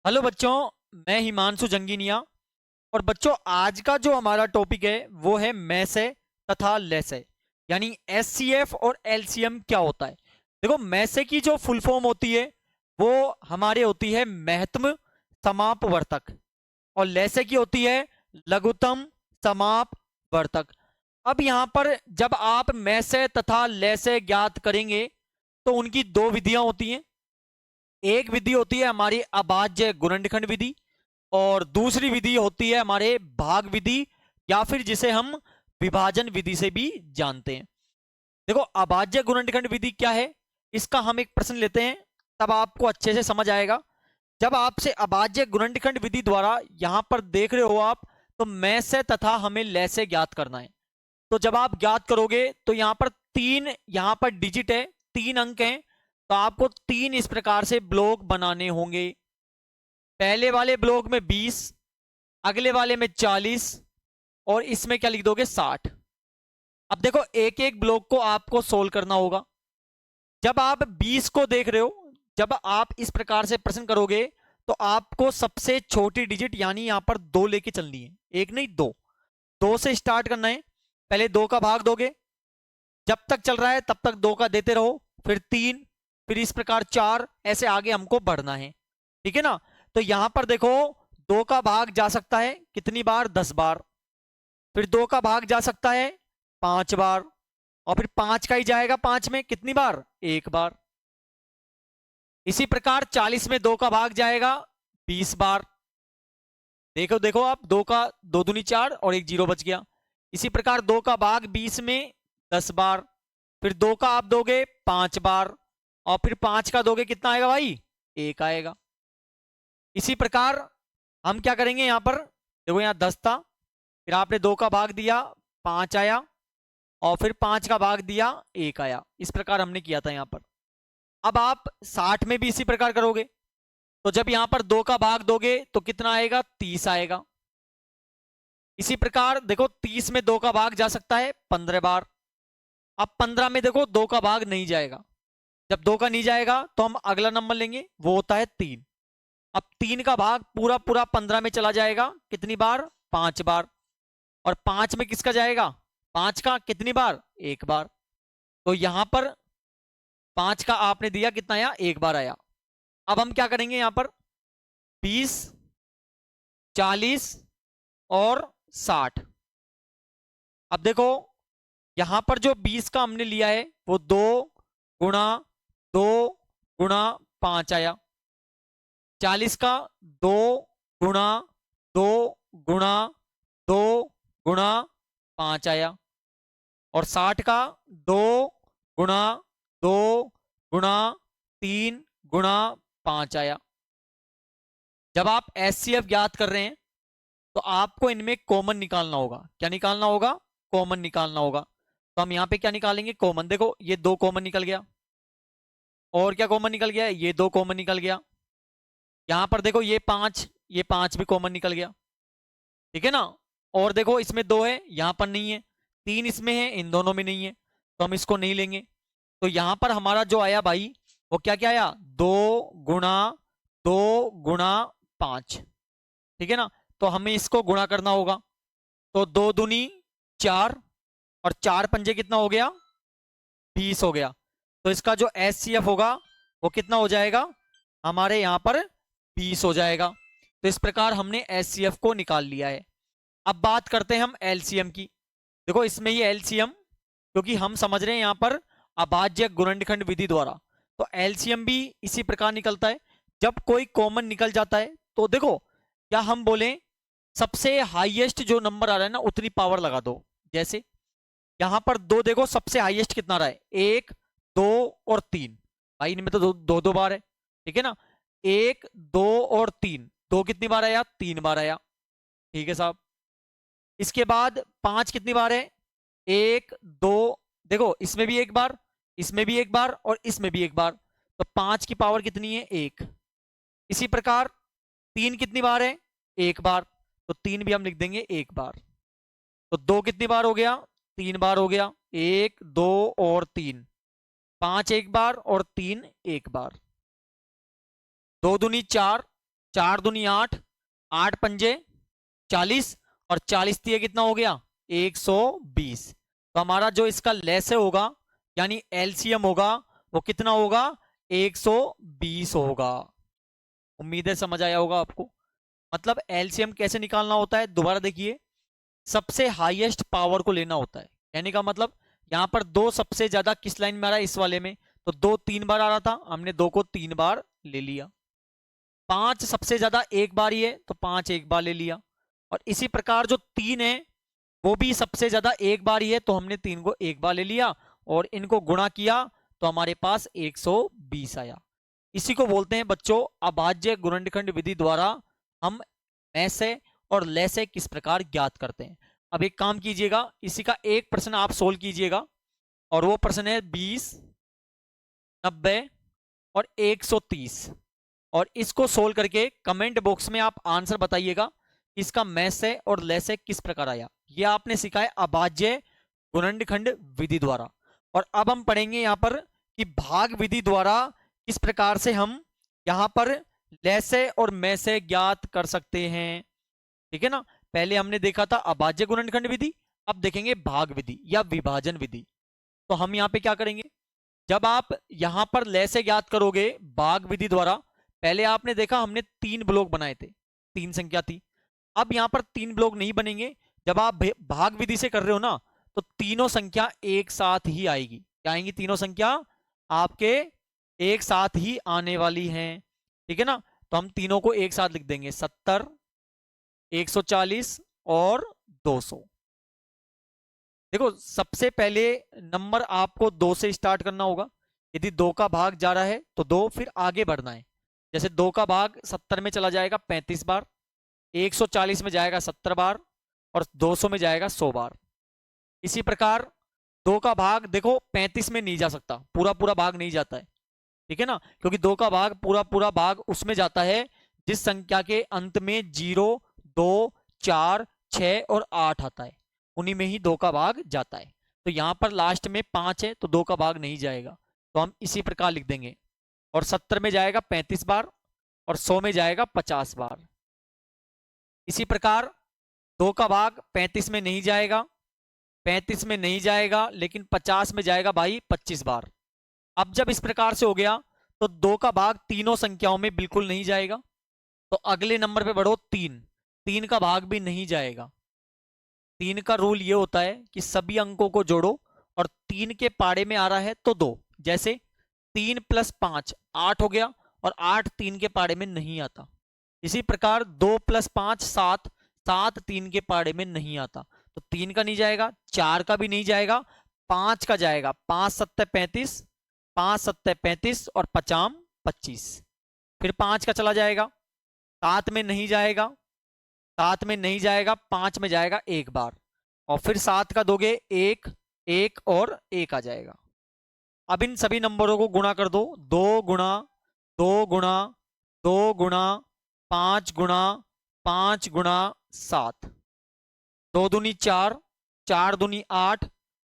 Hello बच्चों। मैं हिमांशु जंगीनिया। और बच्चों, आज का जो हमारा टॉपिक है वो है मैसे तथा लेसे, यानी एचसीएफ और एलसीएम क्या होता है। देखो, मैसे की जो फुल फॉर्म होती है वो हमारे होती है महत्तम समापवर्तक, और लेसे की होती है लघुत्तम समापवर्तक। अब यहां पर जब आप मैसे तथा लेसे ज्ञात करेंगे तो उनकी दो विधियां होती हैं। एक विधि होती है हमारी अभाज्य गुणनखंड विधि, और दूसरी विधि होती है हमारे भाग विधि, या फिर जिसे हम विभाजन विधि से भी जानते हैं। देखो, अभाज्य गुणनखंड विधि क्या है, इसका हम एक प्रश्न लेते हैं, तब आपको अच्छे से समझ आएगा। जब आपसे अभाज्य गुणनखंड विधि द्वारा यहां पर देख रहे हो आप, तो मैं से तथा हमें ले से ज्ञात करना है। तो जब आप ज्ञात करोगे तो यहां पर तीन, यहां पर डिजिट है, तीन अंक हैं, तो आपको तीन इस प्रकार से ब्लॉक बनाने होंगे। पहले वाले ब्लॉक में 20, अगले वाले में 40, और इसमें क्या लिख दोगे, 60। अब देखो, एक एक ब्लॉक को आपको सोल्व करना होगा। जब आप 20 को देख रहे हो, जब आप इस प्रकार से प्रश्न करोगे, तो आपको सबसे छोटी डिजिट यानी यहां पर दो लेके चलनी है, एक नहीं दो। दो से स्टार्ट करना है। पहले दो का भाग दोगे, जब तक चल रहा है तब तक दो का देते रहो, फिर तीन, फिर इस प्रकार चार, ऐसे आगे हमको बढ़ना है। ठीक है ना। तो यहां पर देखो, दो का भाग जा सकता है कितनी बार, 10 बार। फिर दो का भाग जा सकता है 5 बार, और फिर पांच का ही जाएगा पांच में कितनी बार, एक बार। इसी प्रकार 40 में दो का भाग जाएगा 20 बार। देखो देखो आप, दो का दो दूनी चार और एक जीरो बच गया। इसी प्रकार दो का भाग 20 में 10 बार। फिर दो का आप दोगे 5 बार, और फिर पांच का दोगे कितना आएगा भाई, एक आएगा। इसी प्रकार हम क्या करेंगे, यहां पर देखो, यहां 10 था, फिर आपने दो का भाग दिया, पांच आया, और फिर पांच का भाग दिया, एक आया। इस प्रकार हमने किया था यहां पर। अब आप 60 में भी इसी प्रकार करोगे, तो जब यहां पर दो का भाग दोगे तो कितना आएगा, 30 आएगा। इसी प्रकार देखो, 30 में दो का भाग जा सकता है 15 बार। अब 15 में देखो दो का भाग नहीं जाएगा। जब दो का नहीं जाएगा तो हम अगला नंबर लेंगे, वो होता है 3। अब 3 का भाग पूरा पूरा 15 में चला जाएगा कितनी बार, 5 बार। और पांच में किसका जाएगा, पांच का कितनी बार, एक बार। तो यहां पर पांच का आपने दिया कितना आया, एक बार आया। अब हम क्या करेंगे, यहां पर 20, 40 और 60। अब देखो, यहां पर जो 20 का हमने लिया है वो गुणा दो गुणा 5 आया। 40 का दो गुणा दो गुणा दो गुणा 5 आया। और 60 का दो गुणा दो गुणा 3 गुणा 5 आया। जब आप एचसीएफ ज्ञात कर रहे हैं तो आपको इनमें कॉमन निकालना होगा। क्या निकालना होगा, कॉमन निकालना होगा। तो हम यहां पे क्या निकालेंगे, कॉमन। देखो, ये दो कॉमन निकल गया, और क्या कॉमन निकल गया, ये दो कॉमन निकल गया। यहां पर देखो, ये पांच भी कॉमन निकल गया। ठीक है ना। और देखो, इसमें दो है, यहां पर नहीं है। तीन इसमें है, इन दोनों में नहीं है, तो हम इसको नहीं लेंगे। तो यहां पर हमारा जो आया भाई, वो क्या क्या आया, गुणा दो गुणा 5। ठीक है ना। तो हमें इसको गुणा करना होगा। तो दो दूनी चार, और चार पंजे कितना हो गया, 20 हो गया। तो इसका जो एचसीएफ होगा वो कितना हो जाएगा, हमारे यहां पर 20 हो जाएगा। तो इस प्रकार हमने एचसीएफ को निकाल लिया है। अब बात करते हैं हम एलसीएम की। देखो, इसमें ये एलसीएम, क्योंकि हम समझ रहे हैं यहां पर अभाज्य गुणनखंड विधि द्वारा, तो एलसीएम भी इसी प्रकार निकलता है। जब कोई कॉमन निकल जाता है तो देखो, क्या हम बोले, सबसे हाईएस्ट जो नंबर आ रहा है ना उतनी पावर लगा दो। जैसे यहां पर दो, देखो सबसे हाईएस्ट कितना रहा है, एक, दो और तीन। भाई इनमें तो दो दो बार है। ठीक है ना। एक, दो और तीन, दो कितनी बार आया, 3 बार आया। ठीक है साहब। इसके बाद पांच कितनी बार है, एक, दो, देखो इसमें भी एक बार, इसमें भी एक बार, और इसमें भी एक बार। तो पांच की पावर कितनी है, एक। इसी प्रकार तीन कितनी बार है, एक बार। तो तीन भी हम लिख देंगे एक बार। तो दो कितनी बार हो गया, 3 बार हो गया, एक, दो और तीन। पांच एक बार और तीन एक बार। दो दूनी चार, 4 दूनी 8, 8 पंजे 40 और 40 दिए कितना हो गया 120। तो हमारा जो इसका लेसे होगा यानी एलसीएम होगा वो कितना होगा 120 होगा। उम्मीद है समझ आया होगा आपको। मतलब एलसीएम कैसे निकालना होता है दोबारा देखिए, सबसे हाईएस्ट पावर को लेना होता है। कहने का मतलब यहां पर दो सबसे ज्यादा किस लाइन में आ रहा है इस वाले में, तो दो 3 बार आ रहा था, हमने दो को 3 बार ले लिया। 5 सबसे ज्यादा एक बार ही है तो 5 एक बार ले लिया। और इसी प्रकार जो 3 है वो भी सबसे ज्यादा एक बार ही है तो हमने 3 को एक बार ले लिया और इनको गुणा किया तो हमारे पास 120 आया। इसी को बोलते हैं बच्चों अभाज्य गुणनखंड विधि द्वारा हम में से और ले से किस प्रकार ज्ञात करते हैं। अब एक काम कीजिएगा, इसी का एक प्रश्न आप सोल्व कीजिएगा और वो प्रश्न है 20, 90 और 130। और इसको सोल्व करके कमेंट बॉक्स में आप आंसर बताइएगा इसका में से और ले से किस प्रकार आया। यह आपने सीखा है अभाज्य गुणनखंड विधि द्वारा। और अब हम पढ़ेंगे यहां पर कि भाग विधि द्वारा किस प्रकार से हम यहां पर ले से और में से ज्ञात कर सकते हैं। ठीक है ना, पहले हमने देखा था अभाज्य गुणनखंड विधि, अब देखेंगे भाग विधि या विभाजन विधि। तो हम यहां पे क्या करेंगे, जब आप यहां पर ले से ज्ञात करोगे भाग विधि द्वारा, पहले आपने देखा हमने 3 ब्लॉक बनाए थे, 3 संख्या थी। अब यहां पर 3 ब्लॉक नहीं बनेंगे, जब आप भाग विधि से कर रहे हो ना तो तीनों संख्या एक साथ ही आएगी। क्या आएंगी, तीनों संख्या आपके एक साथ ही आने वाली हैं। ठीक है ना, तो हम तीनों को एक साथ लिख देंगे 70, 140 और 200। देखो सबसे पहले नंबर आपको 2 से स्टार्ट करना होगा। यदि 2 का भाग जा रहा है तो 2 फिर आगे बढ़ना है। जैसे 2 का भाग 70 में चला जाएगा 35 बार, 140 में जाएगा 70 बार और 200 में जाएगा 100 बार। इसी प्रकार 2 का भाग देखो 35 में नहीं जा सकता, पूरा पूरा भाग नहीं जाता है। ठीक है ना, क्योंकि 2 का भाग पूरा पूरा भाग उसमें जाता है जिस संख्या के अंत में 0, 2, 4, 6 और 8 आता है, उन्हीं में ही 2 का भाग जाता है। तो यहां पर लास्ट में 5 है तो 2 का भाग नहीं जाएगा, तो हम इसी प्रकार लिख देंगे। और 70 में जाएगा 35 बार और 100 में जाएगा 50 बार। इसी प्रकार 2 का भाग 35 में नहीं जाएगा, 35 में नहीं जाएगा, लेकिन 50 में जाएगा भाई 25 बार। अब जब इस प्रकार से हो गया तो 2 का भाग तीनों संख्याओं में बिल्कुल नहीं जाएगा, तो अगले नंबर पे बढ़ो 3, 3 का भाग भी नहीं जाएगा। 3 का रूल ये होता है कि सभी अंकों को जोड़ो और 3 के पाड़े में आ रहा है तो 2। जैसे 3 + 5 8 हो गया और 8 3 के पाड़े में नहीं आता। इसी प्रकार 2 + 5 7, 7 3 के पाड़े में नहीं आता, तो 3 का नहीं जाएगा, 4 का भी नहीं जाएगा, 5 का जाएगा। 5 7 35, 5 7 35 और 5 25। फिर 5 का चला जाएगा, 7 में नहीं जाएगा, 7 में नहीं जाएगा, 5 में जाएगा एक बार और फिर 7 का दोगे 1, 1 और 1 आ जाएगा। अब इन सभी नंबरों को गुणा कर दो, 2 गुणा 2 गुणा 2 गुणा 5 गुणा 5 गुणा 7, 2 दूनी 4, 4 दूनी 8,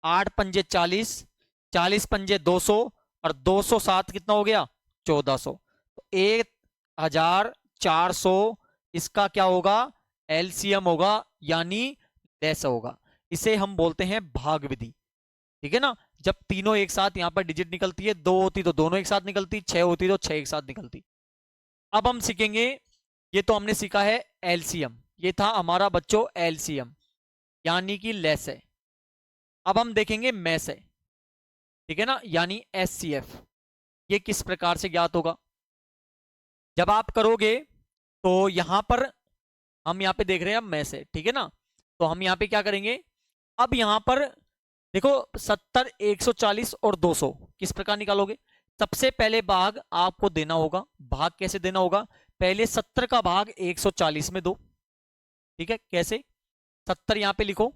8 पंजे 40, 40 पंजे 200 और 207 कितना हो गया 1400। तो 1400 इसका क्या होगा एलसीएम होगा यानी लेस होगा। इसे हम बोलते हैं भाग विधि। ठीक है ना, जब तीनों एक साथ यहां पर डिजिट निकलती है, 2 होती तो दोनों एक साथ निकलती, 6 होती तो 6 एक साथ निकलती। अब हम सीखेंगे, ये तो हमने सीखा है एलसीएम, ये था हमारा बच्चों एलसीएम यानी कि लेस है। अब हम देखेंगे मैस है, ठीक है ना, यानी एचसीएफ। ये किस प्रकार से ज्ञात होगा, जब आप करोगे तो यहां पर हम यहां पे देख रहे हैं अब मैस है, ठीक है ना। तो हम यहां पे क्या करेंगे, अब यहां पर देखो 70, 140 और 200 किस प्रकार निकालोगे। सबसे पहले भाग आपको देना होगा, भाग कैसे देना होगा, पहले 70 का भाग 140 में दो। ठीक है, कैसे, 70 यहां पे लिखो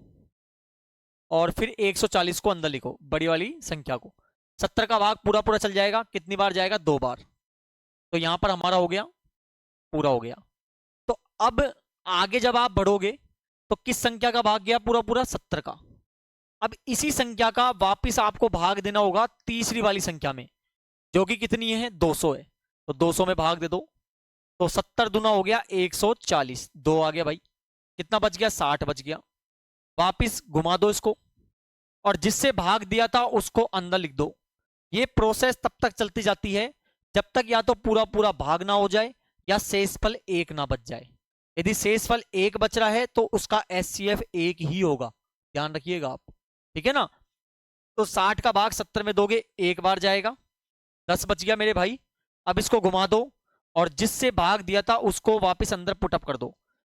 और फिर 140 को अंदर लिखो, बड़ी वाली संख्या को। 70 का भाग पूरा पूरा चल जाएगा, कितनी बार जाएगा 2 बार, तो यहां पर हमारा हो गया, पूरा हो गया। तो अब आगे जब आप बढ़ोगे तो किस संख्या का भाग गया पूरा पूरा 70 का। अब इसी संख्या का वापिस आपको भाग देना होगा तीसरी वाली संख्या में, जो कि कितनी है 200 है, तो 200 में भाग दे दो। तो 70 दूना हो गया 140, 2 आ गया भाई, कितना बच गया 60 बच गया। वापिस घुमा दो इसको, और जिससे भाग दिया था उसको अंदर लिख दो। ये प्रोसेस तब तक चलती जाती है जब तक या तो पूरा पूरा भाग ना हो जाए या शेषफल 1 ना बच जाए। यदि शेषफल 1 बच रहा है तो उसका एचसीएफ 1 ही होगा, ध्यान रखिएगा आप, ठीक है ना। तो 60 का भाग 70 में दोगे 1 बार जाएगा, 10 बच गया मेरे भाई। अब इसको घुमा दो और जिससे भाग दिया था उसको वापस अंदर पुटअप कर दो।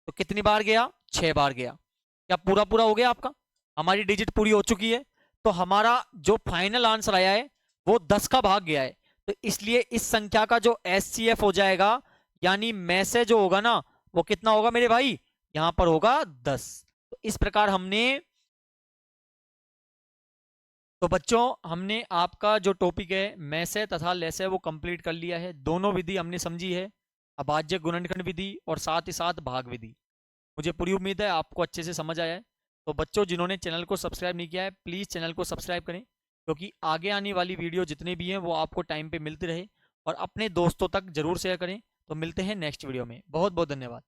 तो कितनी बार गया, 6 बार गया। क्या पूरा पूरा हो गया आपका, हमारी डिजिट पूरी हो चुकी है। तो हमारा जो फाइनल आंसर आया है वो 10 का भाग गया है। तो इसलिए इस संख्या का जो एचसीएफ हो जाएगा, यानी में से जो होगा ना, वो कितना होगा मेरे भाई, यहां पर होगा 10। तो इस प्रकार हमने, तो बच्चों हमने आपका जो टॉपिक है में से तथा ले से वो कंप्लीट कर लिया है। दोनों विधि हमने समझी है, अभाज्य गुणनखंड विधि और साथ ही साथ भाग विधि। मुझे पूरी उम्मीद है आपको अच्छे से समझ आया है। तो बच्चों जिन्होंने चैनल को सब्सक्राइब नहीं किया है प्लीज़ चैनल को सब्सक्राइब करें, क्योंकि आगे आने वाली वीडियो जितने भी हैं वो आपको टाइम पे मिलती रहे, और अपने दोस्तों तक जरूर शेयर करें। तो मिलते हैं नेक्स्ट वीडियो में, बहुत बहुत धन्यवाद।